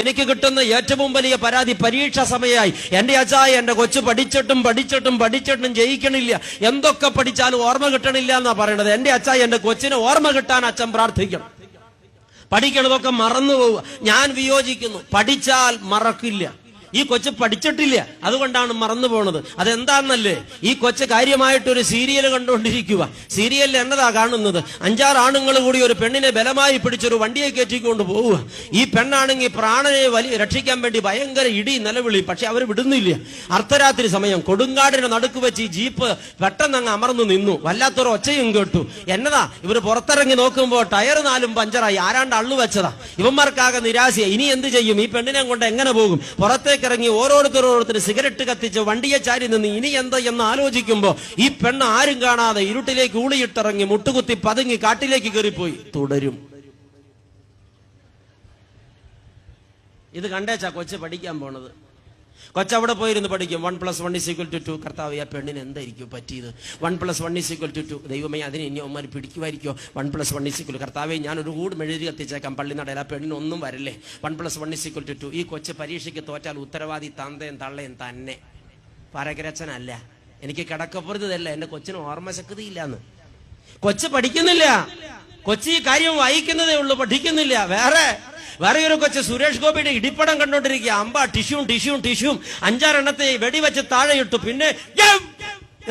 എനിക്ക് കിട്ടുന്ന ഏറ്റവും വലിയ പരാതി പരീക്ഷ സമയമായി. എന്റെ അച്ഛാ, എന്റെ കൊച്ചു പഠിച്ചിട്ടും ജയിക്കണില്ല, എന്തൊക്കെ പഠിച്ചാലും ഓർമ്മ കിട്ടണില്ല എന്നാ പറയണത്. എന്റെ അച്ഛാ, എന്റെ കൊച്ചിനെ ഓർമ്മ കിട്ടാൻ അച്ഛൻ പ്രാർത്ഥിക്കണം. പഠിക്കണതൊക്കെ മറന്നു പോവുക. ഞാൻ വിയോജിക്കുന്നു. പഠിച്ചാൽ മറക്കില്ല. ഈ കൊച്ച് പഠിച്ചിട്ടില്ല, അതുകൊണ്ടാണ് മറന്നു പോണത്. അതെന്താണെന്നല്ലേ, ഈ കൊച്ച് കാര്യമായിട്ടൊരു സീരിയൽ കണ്ടുകൊണ്ടിരിക്കുക. സീരിയലിൽ എന്നതാ കാണുന്നത്? 5-6 ആണുങ്ങൾ കൂടി ഒരു പെണ്ണിനെ ബലമായി പിടിച്ചൊരു വണ്ടിയെ കയറ്റിക്കൊണ്ട് പോവുക. ഈ പെണ്ണാണെങ്കിൽ പ്രാണനെ രക്ഷിക്കാൻ വേണ്ടി ഭയങ്കര ഇടി നിലവിളി, പക്ഷെ അവർ വിടുന്നില്ല. അർദ്ധരാത്രി സമയം കൊടുങ്കാടിന്റെ നടുക്ക് വെച്ച് ഈ ജീപ്പ് പെട്ടെന്ന് അങ്ങ് അമർന്നു നിന്നു. വല്ലാത്തൊരു ഒച്ചയും കേട്ടു. എന്നതാ, ഇവര് പുറത്തിറങ്ങി നോക്കുമ്പോൾ ടയർ 4 പഞ്ചറായി. ആരാണ്ട് അള്ളു വെച്ചതാ. ഇവന്മാർക്കാകെ നിരാശയായി. ഇനി എന്ത് ചെയ്യും? ഈ പെണ്ണിനെ കൊണ്ട് എങ്ങനെ പോകും? പുറത്തേക്ക് ഇറങ്ങി ഓരോരുത്തർ സിഗരറ്റ് കത്തിച്ച് വണ്ടിയെ ചാരി നിന്ന് ഇനി എന്താ എന്ന് ആലോചിക്കുമ്പോ ഈ പെണ്ണ് ആരും കാണാതെ ഇരുട്ടിലേക്ക് ഊളിയിട്ടിറങ്ങി മുട്ടുകുത്തി പതുങ്ങി കാട്ടിലേക്ക് കയറിപ്പോയി. തുടരും. ഇത് കണ്ടേച്ചാ കൊച്ച് പഠിക്കാൻ പോണത്. കൊച്ചവിടെ പോയിരുന്നു പഠിക്കും. 1+1 = 2. കർത്താവ്, ആ പെണ്ണിന് എന്തായിരിക്കും പറ്റിയത്? 1+1 = 2. ദൈവമേ, അതിന് ഇനി ഒന്മാർ പിടിക്കുമായിരിക്കോ? 1+1 കർത്താവെ, ഞാനൊരു കൂട് മെഴുതി കത്തിച്ചേക്കാം പള്ളിനടയിൽ, ആ പെണ്ണിനൊന്നും വരല്ലേ. 1+1 = 2. ഈ കൊച്ച് പരീക്ഷയ്ക്ക് തോറ്റാൽ ഉത്തരവാദി തന്തയും തള്ളയും തന്നെ, പരകരച്ചനല്ല. എനിക്ക് കിടക്കപ്പുറത്തല്ല, എന്റെ കൊച്ചിന് ഓർമ്മശക്തിയില്ലാന്ന്. കൊച്ച് പഠിക്കുന്നില്ല. കൊച്ചി ഈ കാര്യം വായിക്കുന്നതേ ഉള്ളൂ, പഠിക്കുന്നില്ല. വേറെ ഒരു കൊച്ച് സുരേഷ് ഗോപിയുടെ ഇടിപ്പടം കണ്ടോണ്ടിരിക്കുക. അമ്പ ടിഷ്യൂം 5-6 എണ്ണത്തെ വെടിവെച്ച് താഴെ ഇട്ടു. പിന്നെ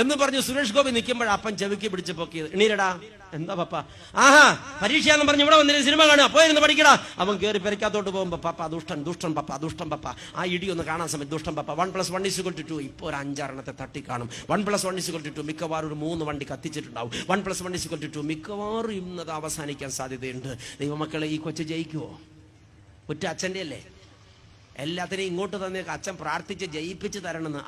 എന്ന് പറഞ്ഞു സുരേഷ് ഗോപി നിൽക്കുമ്പോൾ അപ്പൻ ചെവിക്ക് പിടിച്ച് പൊക്കിയത്. എണീരടാ. എന്താ പപ്പ? ആഹാ, പരീക്ഷയാന്ന് പറഞ്ഞ് ഇവിടെ വന്നിട്ട് സിനിമ കാണുക, പോയിരുന്ന് പഠിക്കടാ. അവൻ കയറി പെരക്കാത്തോട്ട് പോകുമ്പോ പപ്പ ദുഷ്ടൻ പപ്പ. ആ ഇടി ഒന്ന് കാണാൻ സമയത്ത് ദുഷ്ടൻ പപ്പ. 1+1 = 2. ഇപ്പൊ ഒരു 5-6 എണ്ണത്തെ തട്ടി കാണും. 1+1 = 2. മിക്കവാറും ഒരു 3 വണ്ടി കത്തിച്ചിട്ടുണ്ടാവും. 1+1 = 2. മിക്കവാറും ഇന്നത് അവസാനിക്കാൻ സാധ്യതയുണ്ട്. ദൈവമക്കളെ, ഈ കൊച്ചു ജയിക്കുവോ? ഒറ്റ അച്ഛൻ്റെ അല്ലേ? എല്ലാത്തിനെയും ഇങ്ങോട്ട് തന്നെ അച്ഛൻ പ്രാർത്ഥിച്ച് ജയിപ്പിച്ച് തരണമെന്ന്.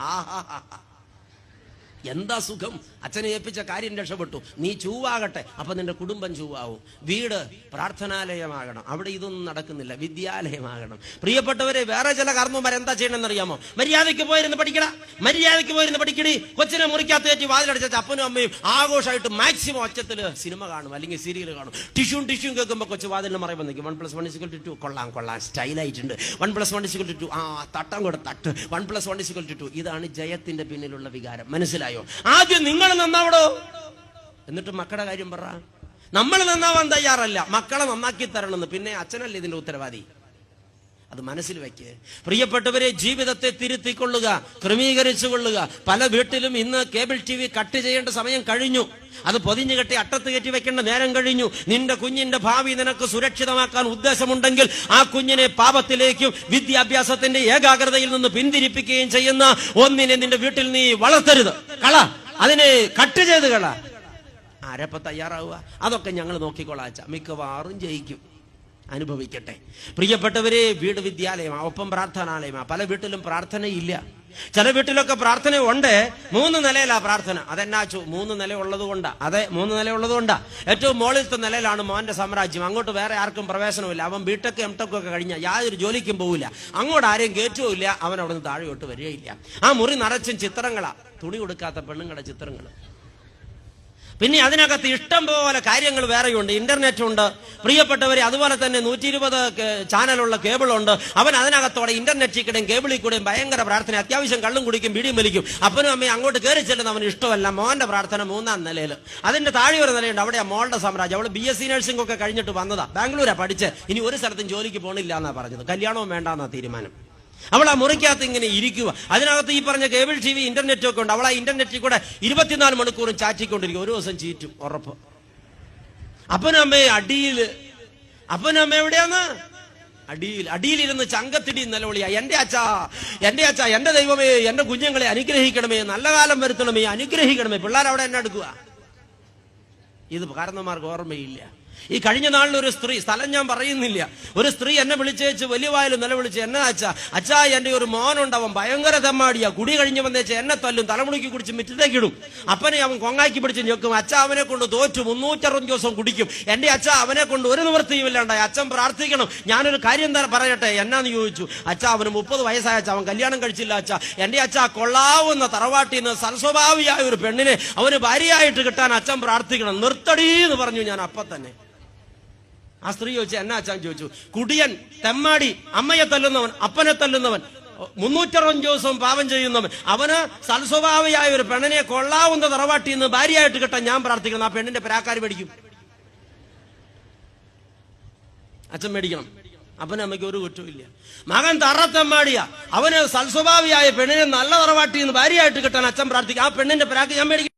എന്താ സുഖം! അച്ഛനെ ഏൽപ്പിച്ച കാര്യം രക്ഷപ്പെട്ടു. നീ ചൂവാകട്ടെ, അപ്പൊ നിന്റെ കുടുംബം ചൂവാവും. വീട് പ്രാർത്ഥനാലയമാകണം. അവിടെ ഇതൊന്നും നടക്കുന്നില്ല. വിദ്യാലയമാകണം. പ്രിയപ്പെട്ടവരെ, വേറെ ചില കർമ്മമാർ എന്താ ചെയ്യണമെന്ന് അറിയാമോ? മര്യാദയ്ക്ക് പോയിരുന്ന് പഠിക്കണേ. കൊച്ചിനെ മുറിക്കാത്തേറ്റി വാതിലടച്ച അപ്പനും അമ്മയും ആഘോഷമായിട്ട് മാക്സിമം ഒച്ചത്തില് സിനിമ കാണും, അല്ലെങ്കിൽ സീരിയൽ കാണും. ടിഷ്യൂം കേൾക്കുമ്പോ കൊച്ചു വാതിലിന് മറയുമ്പോൾ നിൽക്കും. 1+1 = 2. കൊള്ളാം, സ്റ്റൈലായിട്ടുണ്ട്. 1+1 = 2. തട്ടം കൂടെ തട്ട്. 1+1 = 2. ഇതാണ് ജയത്തിന്റെ പിന്നിലുള്ള വികാരം. മനസ്സിലായോ? ആദ്യം നിങ്ങൾ നന്നാവടോ, എന്നിട്ട് മക്കളുടെ കാര്യം പറ. നമ്മൾ നന്നാവാൻ തയ്യാറല്ല, മക്കളെ നന്നാക്കി തരണമെന്ന്. പിന്നെ അച്ഛനല്ലേ ഇതിന്റെ ഉത്തരവാദി? അത് മനസ്സിൽ വെക്ക്. പ്രിയപ്പെട്ടവരെ, ജീവിതത്തെ തിരുത്തിക്കൊള്ളുക, ക്രമീകരിച്ചുകൊള്ളുക. പല വീട്ടിലും ഇന്ന് കേബിൾ TV കട്ട് ചെയ്യേണ്ട സമയം കഴിഞ്ഞു. അത് പൊതിഞ്ഞു കെട്ടി അട്ടത്ത് കയറ്റി വെക്കേണ്ട നേരം കഴിഞ്ഞു. നിന്റെ കുഞ്ഞിന്റെ ഭാവി നിനക്ക് സുരക്ഷിതമാക്കാൻ ഉദ്ദേശമുണ്ടെങ്കിൽ ആ കുഞ്ഞിനെ പാപത്തിലേക്കും വിദ്യാഭ്യാസത്തിന്റെ ഏകാഗ്രതയിൽ നിന്ന് പിന്തിരിപ്പിക്കുകയും ചെയ്യുന്ന ഒന്നിനെ നിന്റെ വീട്ടിൽ നീ വളർത്തരുത്. അതിനെ കട്ട് ചെയ്ത് കള. ആരപ്പ തയ്യാറാവുക? അതൊക്കെ ഞങ്ങൾ നോക്കിക്കൊള്ളാച്ച. മിക്കവാറും ജയിക്കും. അനുഭവിക്കട്ടെ. പ്രിയപ്പെട്ടവരെ, വീട് വിദ്യാലയമാ, ഒപ്പം പ്രാർത്ഥനാലയമാ. പല വീട്ടിലും പ്രാർത്ഥനയില്ല. ചില വീട്ടിലൊക്കെ പ്രാർത്ഥന ഉണ്ട്. 3 നിലയിലാ പ്രാർത്ഥന. അതെന്നാച്ചു? 3 നില ഉള്ളത് കൊണ്ടാ. അതെ, 3 നില ഉള്ളത് കൊണ്ടാ. ഏറ്റവും മുകളിലത്തെ നിലയിലാണ് മോന്റെ സാമ്രാജ്യം. അങ്ങോട്ട് വേറെ ആർക്കും പ്രവേശനമില്ല. അവൻ B.Tech M.Tech ഒക്കെ കഴിഞ്ഞ യാതൊരു ജോലിക്കും പോവില്ല. അങ്ങോട്ട് ആരെയും കയറ്റുമില്ല. അവൻ അവിടെ നിന്ന് താഴെയോട്ട് വരികയില്ല. ആ മുറി നിറച്ചും ചിത്രങ്ങളാ, തുണി കൊടുക്കാത്ത പെണ്ണുങ്ങളുടെ ചിത്രങ്ങൾ. പിന്നെ അതിനകത്ത് ഇഷ്ടം പോലെ കാര്യങ്ങൾ വേറെയുണ്ട്. ഇന്റർനെറ്റ് ഉണ്ട്. പ്രിയപ്പെട്ടവരെ, അതുപോലെ തന്നെ 120 ചാനലുള്ള കേബിളുണ്ട്. അവൻ അതിനകത്തോടെ ഇന്റർനെറ്റിൽ കൂടെയും കേബിളിൽ കൂടെയും ഭയങ്കര പ്രാർത്ഥന. അത്യാവശ്യം കള്ളും കുടിക്കും, ബീഡിയും വലിക്കും. അപ്പനും അമ്മയും അങ്ങോട്ട് കയറി ചെല്ലുന്ന അവന് ഇഷ്ടമല്ല. മോന്റെ പ്രാർത്ഥന 3-ാം നിലയിൽ. അതിന്റെ താഴെ ഒരു നിലയുണ്ട്. അവിടെയാ മോളുടെ സാമ്രാജ്യം. അവള് BSc നഴ്സിംഗ് ഒക്കെ കഴിഞ്ഞിട്ട് വന്നതാ. ബാംഗ്ലൂരാ പഠിച്ച്. ഇനി ഒരു സ്ഥലത്തും ജോലിക്ക് പോകണില്ല എന്നാ പറഞ്ഞത്. കല്യാണവും വേണ്ടാന്നാ തീരുമാനം. അവൾ ആ മുറിക്കകത്ത് ഇങ്ങനെ ഇരിക്കുക. അതിനകത്ത് ഈ പറഞ്ഞ കേബിൾ TV ഇന്റർനെറ്റ് ഒക്കെ ഉണ്ട്. അവൾ ആ ഇന്റർനെറ്റിൽ കൂടെ 24 മണിക്കൂറും ചാറ്റിക്കൊണ്ടിരിക്കും. ഒരു ദിവസം ചീറ്റും, ഉറപ്പ്. അപ്പനും അമ്മ എവിടെയാന്ന്? അടിയിലിരുന്ന് ചങ്കത്തിടി നിലവിളിയാ. എന്റെ അച്ഛാ, എന്റെ ദൈവമേ, എന്റെ കുഞ്ഞുങ്ങളെ അനുഗ്രഹിക്കണമേ, നല്ല കാലം വരുത്തണമേ, അനുഗ്രഹിക്കണമേ. പിള്ളേർ അവിടെ എന്നെ എടുക്കുക. ഇത് കാരണന്മാർക്ക് ഓർമ്മയില്ല. ഈ കഴിഞ്ഞ നാളിൽ ഒരു സ്ത്രീ, സ്ഥലം ഞാൻ പറയുന്നില്ല, ഒരു സ്ത്രീ എന്നെ വിളിച്ചേച്ച് വലിയ വായിൽ നിലവിളിച്ച്, എന്നാ അച്ഛാ എന്റെ ഒരു മോനുണ്ട്, അവൻ ഭയങ്കര തെമ്മാടിയാ, കുടി കഴിഞ്ഞ് വന്നേച്ച് എന്നെ തല്ലും, തലമുടിക്ക് കുടിച്ച് മിറ്റത്തേക്കിടും. അപ്പനെ അവൻ കൊങ്ങാക്കി പിടിച്ച് ഞെക്കും. അച്ഛ അവനെ കൊണ്ട് തോറ്റു, 360 ദിവസം കുടിക്കും. എന്റെ അച്ഛ അവനെ കൊണ്ട് ഒരു നിവൃത്തിയും ഇല്ലാണ്ടായി. അച്ഛൻ പ്രാർത്ഥിക്കണം. ഞാനൊരു കാര്യം പറയട്ടെ, എന്നാന്ന് ചോദിച്ചു. അച്ഛ അവന് 30 വയസ്സായ അച്ഛ, അവൻ കല്യാണം കഴിച്ചില്ല അച്ഛ. എന്റെ അച്ഛ കൊള്ളാവുന്ന തറവാട്ടിൽ നിന്ന് സൽസ്വഭാവിയായ ഒരു പെണ്ണിനെ അവന് ഭാര്യയായിട്ട് കിട്ടാൻ അച്ഛൻ പ്രാർത്ഥിക്കണം. നിർത്തടി എന്ന് പറഞ്ഞു ഞാൻ. അപ്പം തന്നെ ആ സ്ത്രീ ചോദിച്ചു, എന്നാ അച്ഛൻ ചോദിച്ചു. കുടിയൻ, തെമ്മാടി, അമ്മയെ തല്ലുന്നവൻ, അപ്പനെ തല്ലുന്നവൻ, 365 ദിവസവും പാപം ചെയ്യുന്നവൻ, അവന് സൽസ്വഭാവിയായ ഒരു പെണ്ണിനെ കൊള്ളാവുന്ന തറവാട്ടിൽ നിന്ന് ഭാര്യയായിട്ട് കിട്ടാൻ ഞാൻ പ്രാർത്ഥിക്കണം. ആ പെണ്ണിന്റെ പരാക്കാർ മേടിക്കും. അച്ഛൻ മേടിക്കണം. അപ്പനും അമ്മയ്ക്ക് ഒരു കുറ്റമില്ല. മകൻ തറത്തെമ്മാടിയാ, അവന് സൽസ്വഭാവിയായ പെണ്ണിനെ നല്ല തറവാട്ടിൽ നിന്ന് ഭാര്യയായിട്ട് കിട്ടാൻ അച്ഛൻ പ്രാർത്ഥിക്കും. ആ പെണ്ണിന്റെ പരാക്ക് ഞാൻ മേടിക്കും.